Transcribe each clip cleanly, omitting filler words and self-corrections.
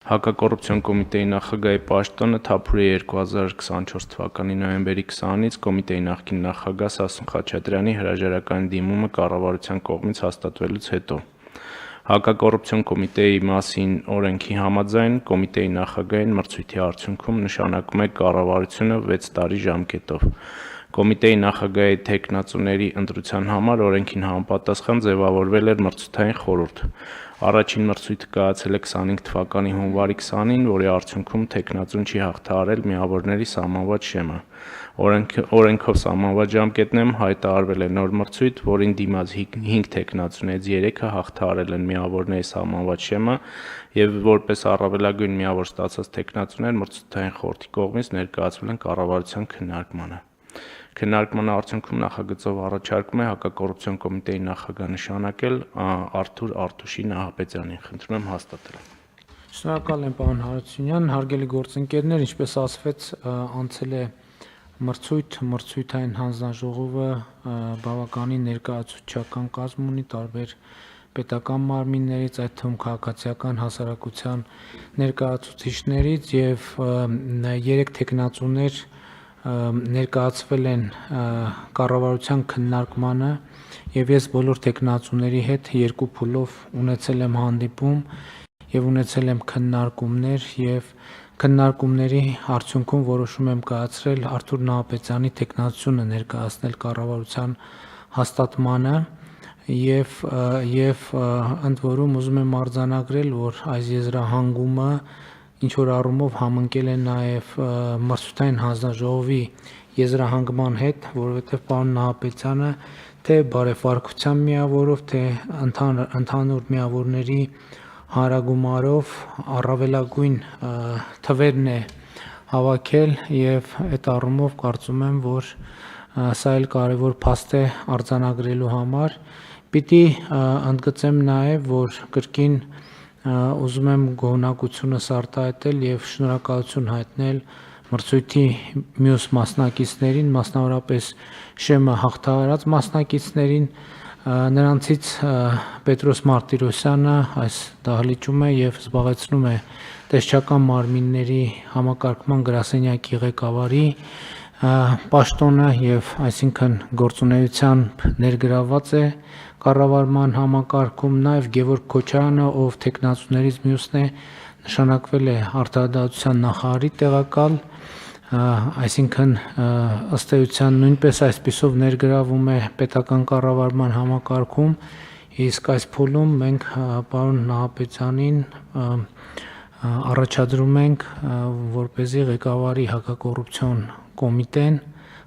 Հակակոռուպցիոն կոմիտեի նախագահի պաշտոնը թափուր է 2024 թվականի նոյեմբերի 20-ից կոմիտեի նախկին նախագահ Սասուն Խաչատրյանի հրաժարականի դիմումը կառավարության կողմից հաստատվելուց հետո։ Հակակոռուպցիոն կոմիտեի մասին օրենքի համաձայն կոմիտեի նախագահին մրցույթի արդյունքում նշանակում է կառավարությունը 6 տարի ժամկետով։ Կոմիտեի նախագահի թեկնածուների ընտրության համար օրենքին համապատասխան ձևավորվել էր մրցութային խորհուրդ։ Առաջին մրցույթը կայացել է 25 թվականի հունվարի 20-ին, որի արդյունքում թեկնածուն չի հաղթահարել միավորների սահմանված շեմը։ Օրենքով սահմանված ժամկետներում հայտարարվել է նոր մրցույթ, որին դիմաց 5 թեկնածուներից 3-ը հաղթահարել են միավորների սահմանված շեմը եւ որպես առավելագույն միավոր ստացած թեկնածուներ մրցութային խորհրդի կողմից ներկայացվել են կառավարության քննարկմանը։ Քննարկման արդյունքում նախագծով առաջարկում է հակակոռուպցիոն կոմիտեի նախագահ նշանակել Արթուր Արտուշի Նահապետյանին։ Խնդրում եմ հաստատել։ Շնորհակալ եմ, պարոն Հարությունյան, հարգելի գործընկերներ, ինչպես ասվեց, անցել է մրցույթային հանձնաժողովը բավականին ներկայացուցչական կազմ ունի տարբեր պետական մարմիններից, այդ թվում քաղաքացիական հասարակության ներկայացուցիչներից եւ 3 թեկնածուներ ներկայացվել են կառավարության քննարկմանը եւ ես բոլոր թեկնածուների հետ 2 փուլով ունեցել եմ հանդիպում եւ ունեցել եմ քննարկումներ եւ քննարկումների արդյունքում որոշում եմ կայացրել Արթուր Նահապետյանի թեկնածությունը ներկայացնել կառավարության հաստատմանը եւ ընդ որում ուզում եմ արձանագրել, որ այս եզրահանգումը ինչ որ առումով համընկել է նաեւ մրցութային հանձնաժողովի եզրահանգման հետ, որովհետեւ պարոն Նահապետյանը թե բարեփոխության միավորով, թե ընդհանուր միավորների հանրագումարով առավելագույն թվերն է հավաքել եւ այդ առումով կարծում եմ, որ սա էլ կարեւոր փաստ է արձանագրելու համար։ Պիտի ընդգծեմ նաեւ, որ կրկին ուզում եմ գոհունակությունս արտահայտել եւ շնորհակալություն հայտնել մրցույթի մյուս մասնակիցներին, մասնավորապես շեմը հաղթահարած մասնակիցներին, նրանցից Պետրոս Մարտիրոսյանը այս դահլիճում է եւ զբաղեցնում է տեսչական մարմինների համակարգման գրասենյակի ղեկավարի պաշտոնը եւ այսինքն գործունեությամբ ներգրավված է կառավարման համակարգում, նաեւ Գևորգ Քոչարյանը, ով թեկնածուներից մյուսն է, նշանակվել է արտարադատության նախարարի տեղակալ, այսինքն ըստ էության նույնպես այսպիսով ներգրավում է պետական կառավարման համակարգում, իսկ այս փուլում մենք պարոն Նահապետյանին առաջադրում ենք որպեսզի ղեկավարի հակակոռուպցիոն կոմիտեն։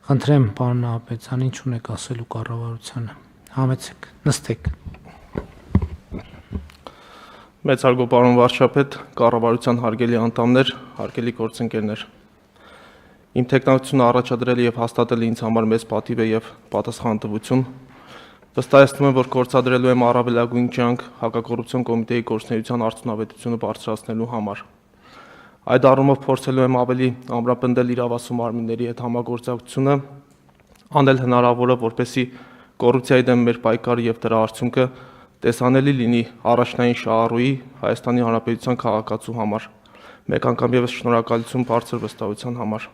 Խնդրեմ պարոն Նահապետյան, ինչ ունեք ասելու կառավարությանը։ Համեցեք, նստեք։ Մեծարգո պարոն վարչապետ, կառավարության հարգելի անդամներ, հարգելի գործընկերներ։ Իմ թեկնածությունը առաջադրել եւ հաստատել ինձ համար մեծ պատիվ է եւ պատասխանատվություն։ Վստահեցնում եմ, որ կորցադրելու եմ առավելագույն ջանք հակակոռուպցիոն կոմիտեի գործունեության արդյունավետությունը բարձրացնելու համար։ Այդ առումով փորձելու եմ ավելի ամրապնդել իրավասու մարմինների հետ համագործակցությունը, անել հնարավորը, որպեսզի կոռուպցիայի դեմ մեր պայքարը եւ դրա արդյունքը տեսանելի լինի առաջնային շահառուի Հայաստանի Հանրապետության քաղաքացու համար։ Մեկ անգամ եւս շնորհակալություն բարձր վստահության համար։